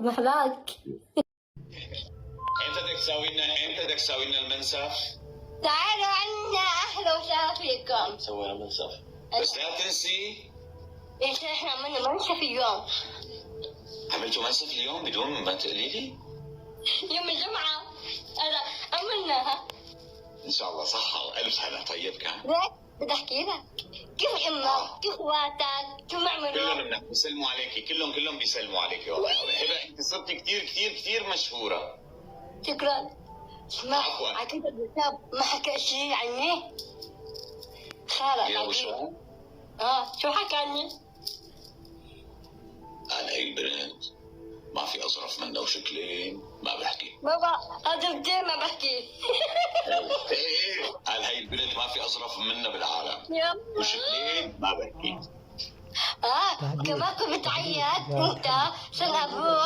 محلاك. امتى بدك تساوي لنا المنسف؟ تعالوا عنا اهلا وسهلا فيكم. سوينا منسف بس لا تنسي ايش احنا عملنا منسف اليوم. عملتوا منسف اليوم بدون ما تقولي لي؟ يوم الجمعة هذا عملناها. ان شاء الله صحة والف هلا. طيب كان ليك بدي احكي لك كيف امك كيف اخواتك شو معملوا. كلهم بيسلموا عليكي، كلهم بيسلموا عليكي والله. هبه انت صرتي كثير مشهورة. شكرا. اسمع عفواً. عكيت الكتاب ما حكى شيء عني. خالد يا وشو؟ شو حكى عني؟ قال هي البنت ما في اظرف منها وشكلين ما بحكي. بابا هذا كثير ما بحكي. ايه قال هي البنت ما في اظرف منها بالعالم يلا. وشكلين ما بحكي. كمان كنت بتعيط انت عشان ابوك.